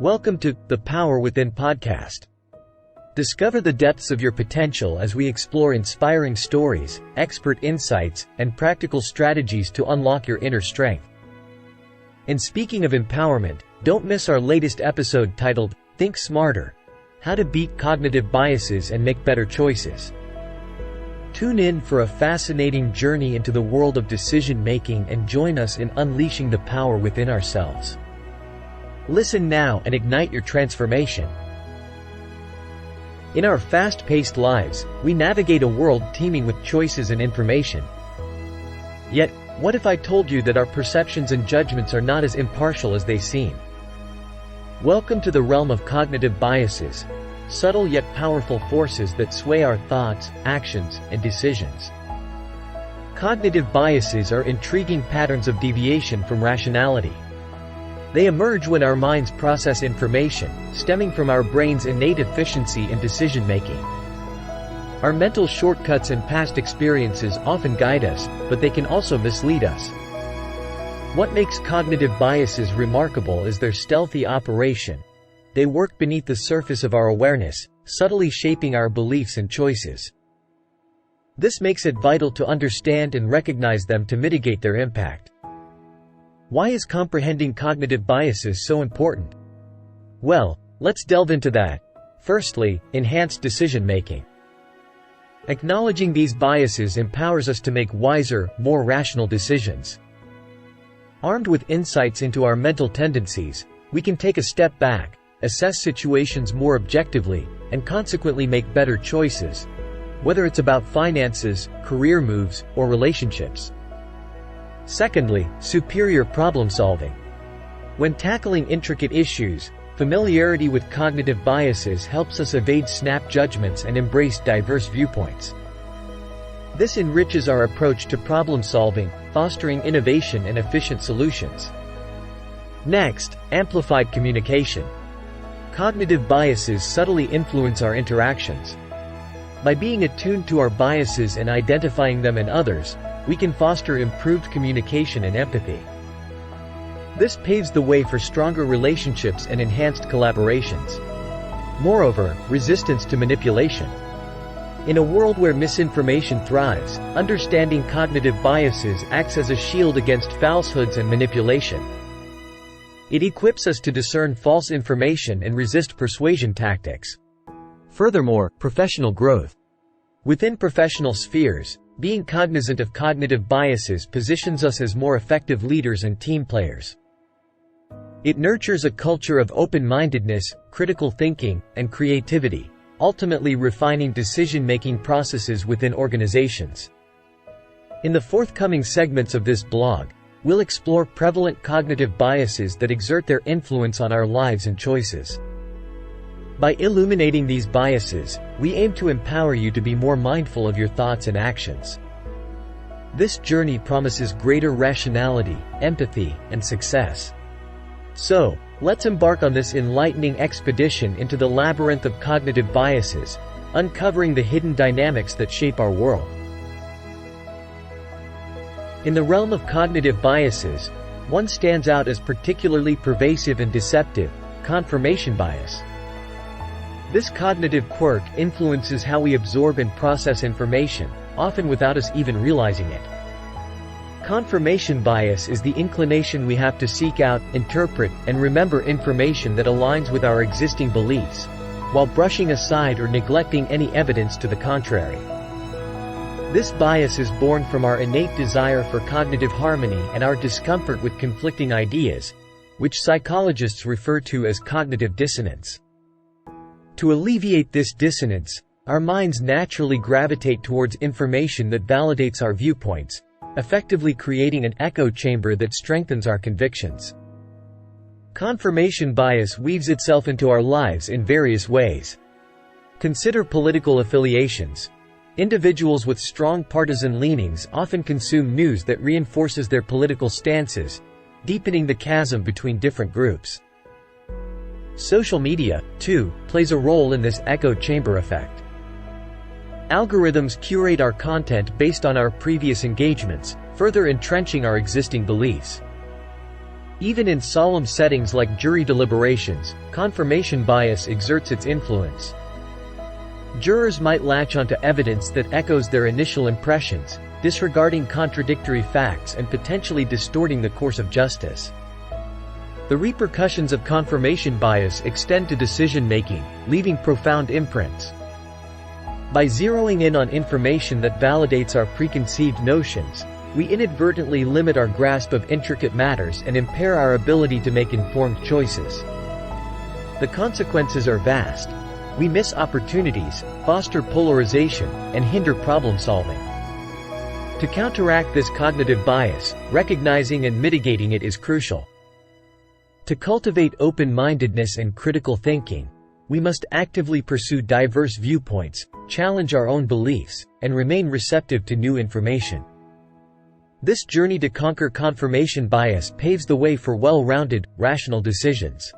Welcome to the Power Within podcast. Discover the depths of your potential as we explore inspiring stories, expert insights, and practical strategies to unlock your inner strength. And speaking of empowerment, don't miss our latest episode titled, Think Smarter: How to Beat Cognitive Biases and Make Better Choices. Tune in for a fascinating journey into the world of decision-making and join us in unleashing the power within ourselves. Listen now and ignite your transformation. In our fast-paced lives, we navigate a world teeming with choices and information. Yet, what if I told you that our perceptions and judgments are not as impartial as they seem? Welcome to the realm of cognitive biases, subtle yet powerful forces that sway our thoughts, actions, and decisions. Cognitive biases are intriguing patterns of deviation from rationality. They emerge when our minds process information, stemming from our brain's innate efficiency in decision-making. Our mental shortcuts and past experiences often guide us, but they can also mislead us. What makes cognitive biases remarkable is their stealthy operation. They work beneath the surface of our awareness, subtly shaping our beliefs and choices. This makes it vital to understand and recognize them to mitigate their impact. Why is comprehending cognitive biases so important? Well, let's delve into that. Firstly, enhanced decision-making. Acknowledging these biases empowers us to make wiser, more rational decisions. Armed with insights into our mental tendencies, we can take a step back, assess situations more objectively, and consequently make better choices, whether it's about finances, career moves, or relationships. Secondly, superior problem-solving. When tackling intricate issues, familiarity with cognitive biases helps us evade snap judgments and embrace diverse viewpoints. This enriches our approach to problem-solving, fostering innovation and efficient solutions. Next, amplified communication. Cognitive biases subtly influence our interactions. By being attuned to our biases and identifying them in others, we can foster improved communication and empathy. This paves the way for stronger relationships and enhanced collaborations. Moreover, resistance to manipulation. In a world where misinformation thrives, understanding cognitive biases acts as a shield against falsehoods and manipulation. It equips us to discern false information and resist persuasion tactics. Furthermore, professional growth. Within professional spheres, being cognizant of cognitive biases positions us as more effective leaders and team players. It nurtures a culture of open-mindedness, critical thinking, and creativity, ultimately refining decision-making processes within organizations. In the forthcoming segments of this blog, we'll explore prevalent cognitive biases that exert their influence on our lives and choices. By illuminating these biases, we aim to empower you to be more mindful of your thoughts and actions. This journey promises greater rationality, empathy, and success. So, let's embark on this enlightening expedition into the labyrinth of cognitive biases, uncovering the hidden dynamics that shape our world. In the realm of cognitive biases, one stands out as particularly pervasive and deceptive: confirmation bias. This cognitive quirk influences how we absorb and process information, often without us even realizing it. Confirmation bias is the inclination we have to seek out, interpret, and remember information that aligns with our existing beliefs, while brushing aside or neglecting any evidence to the contrary. This bias is born from our innate desire for cognitive harmony and our discomfort with conflicting ideas, which psychologists refer to as cognitive dissonance. To alleviate this dissonance, our minds naturally gravitate towards information that validates our viewpoints, effectively creating an echo chamber that strengthens our convictions. Confirmation bias weaves itself into our lives in various ways. Consider political affiliations. Individuals with strong partisan leanings often consume news that reinforces their political stances, deepening the chasm between different groups. Social media, too, plays a role in this echo chamber effect. Algorithms curate our content based on our previous engagements, further entrenching our existing beliefs. Even in solemn settings like jury deliberations, confirmation bias exerts its influence. Jurors might latch onto evidence that echoes their initial impressions, disregarding contradictory facts and potentially distorting the course of justice. The repercussions of confirmation bias extend to decision-making, leaving profound imprints. By zeroing in on information that validates our preconceived notions, we inadvertently limit our grasp of intricate matters and impair our ability to make informed choices. The consequences are vast. We miss opportunities, foster polarization, and hinder problem-solving. To counteract this cognitive bias, recognizing and mitigating it is crucial. To cultivate open-mindedness and critical thinking, we must actively pursue diverse viewpoints, challenge our own beliefs, and remain receptive to new information. This journey to conquer confirmation bias paves the way for well-rounded, rational decisions.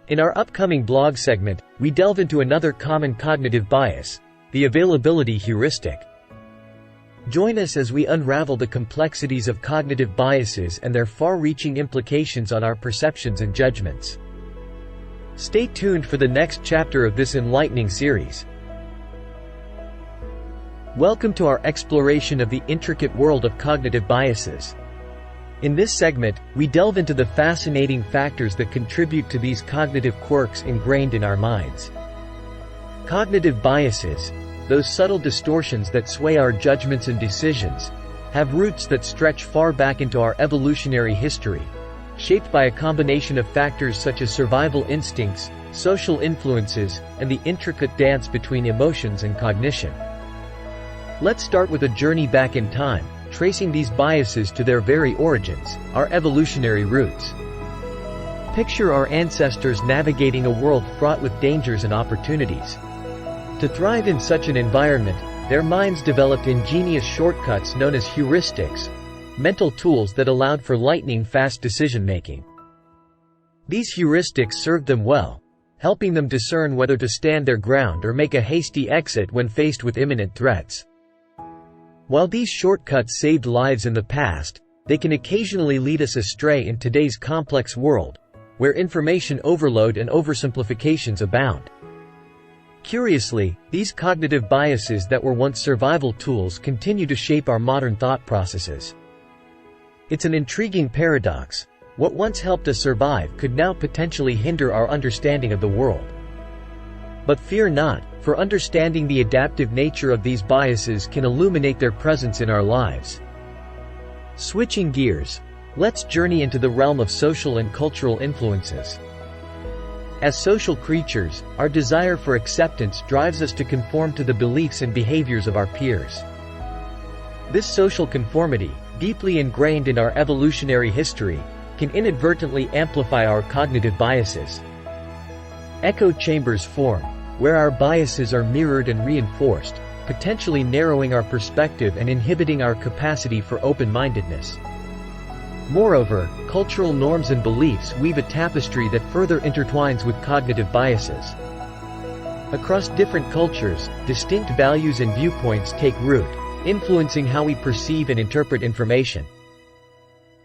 In our upcoming blog segment, we delve into another common cognitive bias, the availability heuristic. Join us as we unravel the complexities of cognitive biases and their far-reaching implications on our perceptions and judgments. Stay tuned for the next chapter of this enlightening series. Welcome to our exploration of the intricate world of cognitive biases. In this segment, we delve into the fascinating factors that contribute to these cognitive quirks ingrained in our minds. Cognitive biases, those subtle distortions that sway our judgments and decisions, have roots that stretch far back into our evolutionary history, shaped by a combination of factors such as survival instincts, social influences, and the intricate dance between emotions and cognition. Let's start with a journey back in time, tracing these biases to their very origins, our evolutionary roots. Picture our ancestors navigating a world fraught with dangers and opportunities. To thrive in such an environment, their minds developed ingenious shortcuts known as heuristics, mental tools that allowed for lightning-fast decision-making. These heuristics served them well, helping them discern whether to stand their ground or make a hasty exit when faced with imminent threats. While these shortcuts saved lives in the past, they can occasionally lead us astray in today's complex world, where information overload and oversimplifications abound. Curiously, these cognitive biases that were once survival tools continue to shape our modern thought processes. It's an intriguing paradox. What once helped us survive could now potentially hinder our understanding of the world. But fear not, for understanding the adaptive nature of these biases can illuminate their presence in our lives. Switching gears, let's journey into the realm of social and cultural influences. As social creatures, our desire for acceptance drives us to conform to the beliefs and behaviors of our peers. This social conformity, deeply ingrained in our evolutionary history, can inadvertently amplify our cognitive biases. Echo chambers form, where our biases are mirrored and reinforced, potentially narrowing our perspective and inhibiting our capacity for open-mindedness. Moreover, cultural norms and beliefs weave a tapestry that further intertwines with cognitive biases. Across different cultures, distinct values and viewpoints take root, influencing how we perceive and interpret information.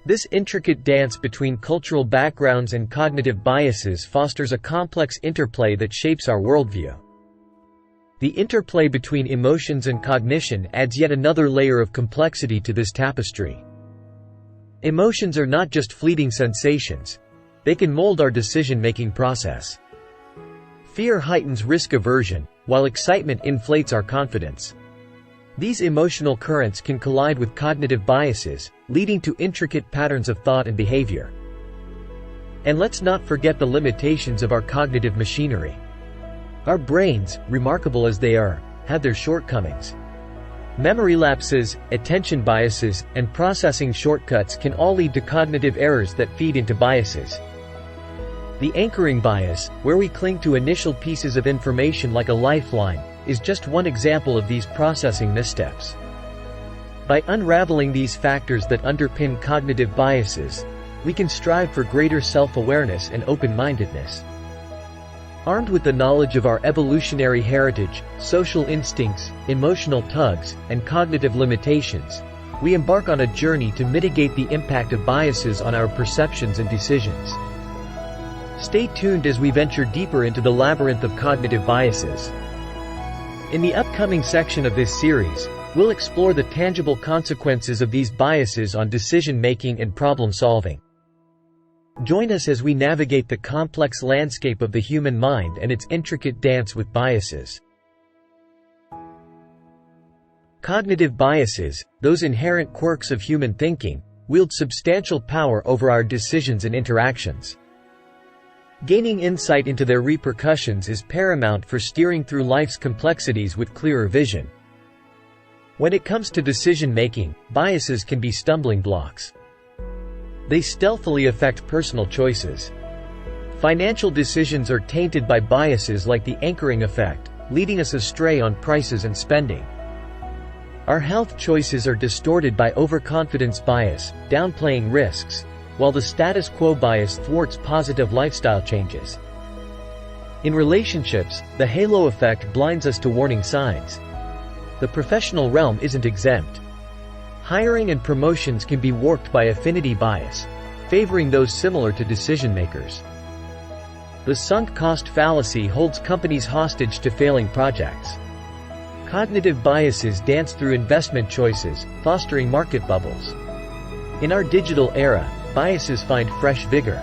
This intricate dance between cultural backgrounds and cognitive biases fosters a complex interplay that shapes our worldview. The interplay between emotions and cognition adds yet another layer of complexity to this tapestry. Emotions are not just fleeting sensations. They can mold our decision-making process. Fear heightens risk aversion, while excitement inflates our confidence. These emotional currents can collide with cognitive biases, leading to intricate patterns of thought and behavior. And let's not forget the limitations of our cognitive machinery. Our brains, remarkable as they are, have their shortcomings. Memory lapses, attention biases, and processing shortcuts can all lead to cognitive errors that feed into biases. The anchoring bias, where we cling to initial pieces of information like a lifeline, is just one example of these processing missteps. By unraveling these factors that underpin cognitive biases, we can strive for greater self-awareness and open-mindedness. Armed with the knowledge of our evolutionary heritage, social instincts, emotional tugs, and cognitive limitations, we embark on a journey to mitigate the impact of biases on our perceptions and decisions. Stay tuned as we venture deeper into the labyrinth of cognitive biases. In the upcoming section of this series, we'll explore the tangible consequences of these biases on decision-making and problem-solving. Join us as we navigate the complex landscape of the human mind and its intricate dance with biases. Cognitive biases, those inherent quirks of human thinking, wield substantial power over our decisions and interactions. Gaining insight into their repercussions is paramount for steering through life's complexities with clearer vision. When it comes to decision-making, biases can be stumbling blocks. They stealthily affect personal choices. Financial decisions are tainted by biases like the anchoring effect, leading us astray on prices and spending. Our health choices are distorted by overconfidence bias, downplaying risks, while the status quo bias thwarts positive lifestyle changes. In relationships, the halo effect blinds us to warning signs. The professional realm isn't exempt. Hiring and promotions can be warped by affinity bias, favoring those similar to decision-makers. The sunk cost fallacy holds companies hostage to failing projects. Cognitive biases dance through investment choices, fostering market bubbles. In our digital era, biases find fresh vigor.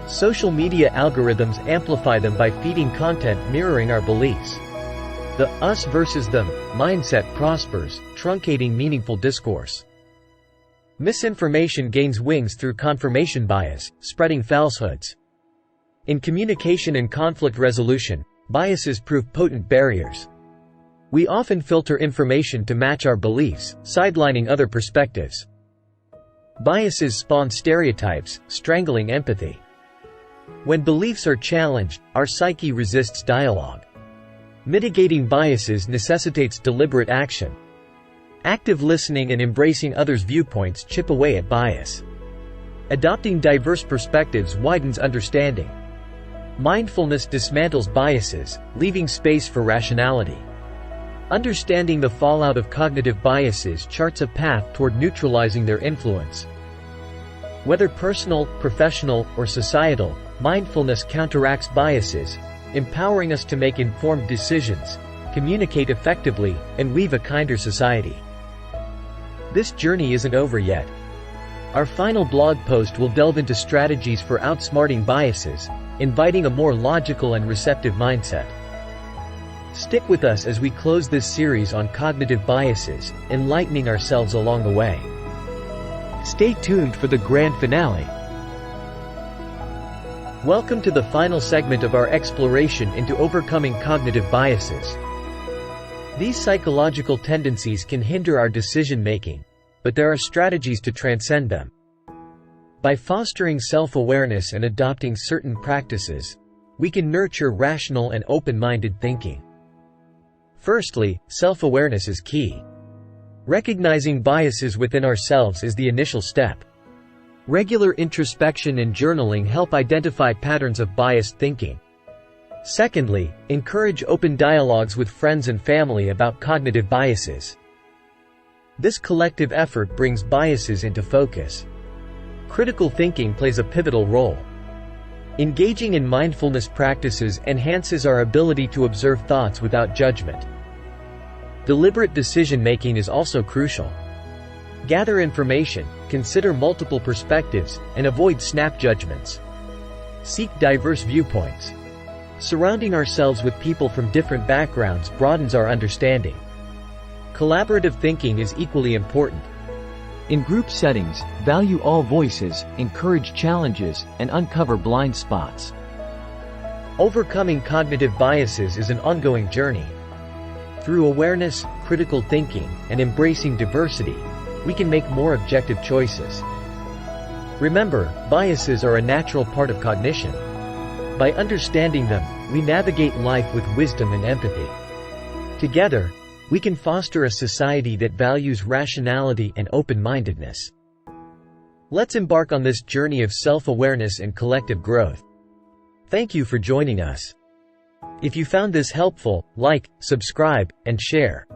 Social media algorithms amplify them by feeding content mirroring our beliefs. The us versus them mindset prospers, truncating meaningful discourse. Misinformation gains wings through confirmation bias, spreading falsehoods. In communication and conflict resolution, biases prove potent barriers. We often filter information to match our beliefs, sidelining other perspectives. Biases spawn stereotypes, strangling empathy. When beliefs are challenged, our psyche resists dialogue. Mitigating biases necessitates deliberate action. Active listening and embracing others' viewpoints chip away at bias. Adopting diverse perspectives widens understanding. Mindfulness dismantles biases, leaving space for rationality. Understanding the fallout of cognitive biases charts a path toward neutralizing their influence. Whether personal, professional, or societal, mindfulness counteracts biases, empowering us to make informed decisions, communicate effectively, and weave a kinder society. This journey isn't over yet. Our final blog post will delve into strategies for outsmarting biases, inviting a more logical and receptive mindset. Stick with us as we close this series on cognitive biases, enlightening ourselves along the way. Stay tuned for the grand finale. Welcome to the final segment of our exploration into overcoming cognitive biases. These psychological tendencies can hinder our decision-making, but there are strategies to transcend them. By fostering self-awareness and adopting certain practices, we can nurture rational and open-minded thinking. Firstly, self-awareness is key. Recognizing biases within ourselves is the initial step. Regular introspection and journaling help identify patterns of biased thinking. Secondly, encourage open dialogues with friends and family about cognitive biases. This collective effort brings biases into focus. Critical thinking plays a pivotal role. Engaging in mindfulness practices enhances our ability to observe thoughts without judgment. Deliberate decision-making is also crucial. Gather information, consider multiple perspectives, and avoid snap judgments. Seek diverse viewpoints. Surrounding ourselves with people from different backgrounds broadens our understanding. Collaborative thinking is equally important. In group settings, value all voices, encourage challenges, and uncover blind spots. Overcoming cognitive biases is an ongoing journey. Through awareness, critical thinking, and embracing diversity, we can make more objective choices. Remember, biases are a natural part of cognition. By understanding them, we navigate life with wisdom and empathy. Together, we can foster a society that values rationality and open-mindedness. Let's embark on this journey of self-awareness and collective growth. Thank you for joining us. If you found this helpful, like, subscribe, and share.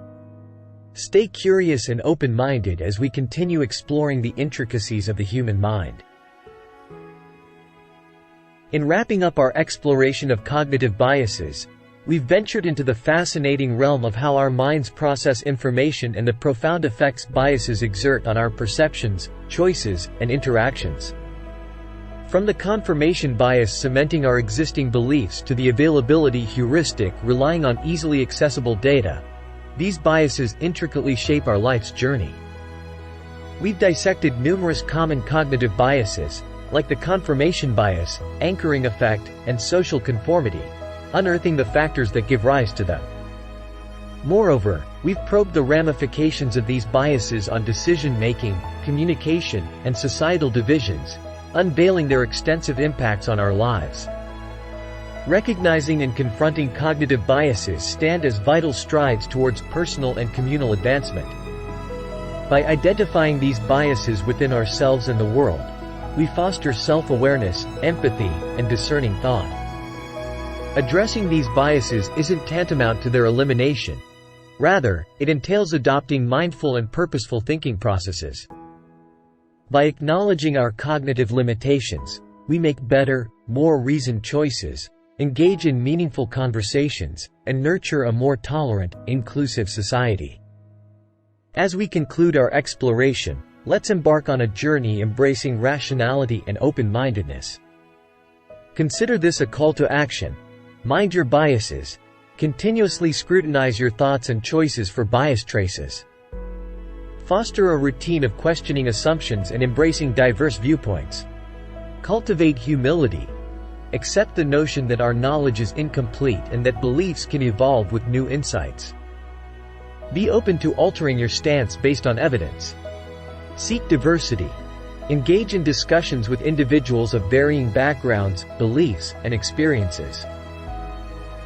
Stay curious and open-minded as we continue exploring the intricacies of the human mind. In wrapping up our exploration of cognitive biases, we've ventured into the fascinating realm of how our minds process information and the profound effects biases exert on our perceptions, choices, and interactions. From the confirmation bias cementing our existing beliefs to the availability heuristic relying on easily accessible data, these biases intricately shape our life's journey. We've dissected numerous common cognitive biases, like the confirmation bias, anchoring effect, and social conformity, unearthing the factors that give rise to them. Moreover, we've probed the ramifications of these biases on decision-making, communication, and societal divisions, unveiling their extensive impacts on our lives. Recognizing and confronting cognitive biases stand as vital strides towards personal and communal advancement. By identifying these biases within ourselves and the world, we foster self-awareness, empathy, and discerning thought. Addressing these biases isn't tantamount to their elimination. Rather, it entails adopting mindful and purposeful thinking processes. By acknowledging our cognitive limitations, we make better, more reasoned choices, engage in meaningful conversations, and nurture a more tolerant, inclusive society. As we conclude our exploration, let's embark on a journey embracing rationality and open-mindedness. Consider this a call to action. Mind your biases. Continuously scrutinize your thoughts and choices for bias traces. Foster a routine of questioning assumptions and embracing diverse viewpoints. Cultivate humility. Accept the notion that our knowledge is incomplete and that beliefs can evolve with new insights. Be open to altering your stance based on evidence. Seek diversity. Engage in discussions with individuals of varying backgrounds, beliefs, and experiences.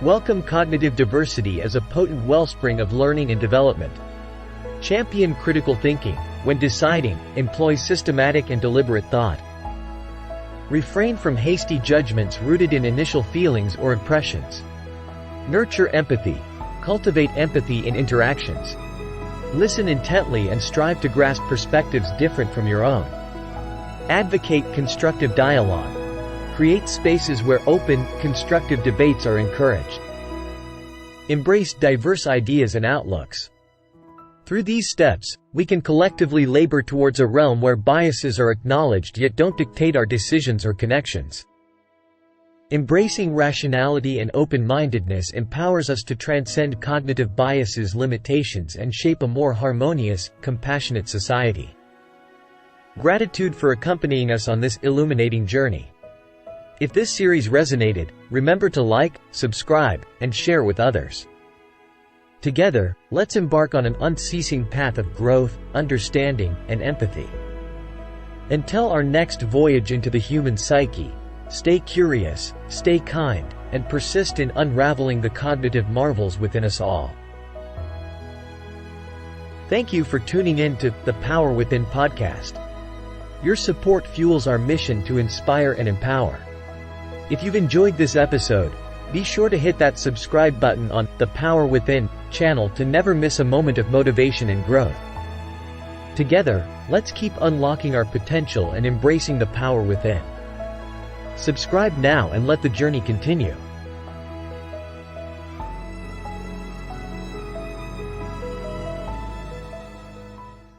Welcome cognitive diversity as a potent wellspring of learning and development. Champion critical thinking. When deciding, employ systematic and deliberate thought. Refrain from hasty judgments rooted in initial feelings or impressions. Nurture empathy. Cultivate empathy in interactions. Listen intently and strive to grasp perspectives different from your own. Advocate constructive dialogue. Create spaces where open, constructive debates are encouraged. Embrace diverse ideas and outlooks. Through these steps, we can collectively labor towards a realm where biases are acknowledged yet don't dictate our decisions or connections. Embracing rationality and open-mindedness empowers us to transcend cognitive biases' limitations and shape a more harmonious, compassionate society. Gratitude for accompanying us on this illuminating journey. If this series resonated, remember to like, subscribe, and share with others. Together, let's embark on an unceasing path of growth, understanding, and empathy. Until our next voyage into the human psyche, stay curious, stay kind, and persist in unraveling the cognitive marvels within us all. Thank you for tuning in to the Power Within podcast. Your support fuels our mission to inspire and empower. If you've enjoyed this episode, be sure to hit that subscribe button on the Power Within channel to never miss a moment of motivation and growth. Together, let's keep unlocking our potential and embracing the power within. Subscribe now and let the journey continue.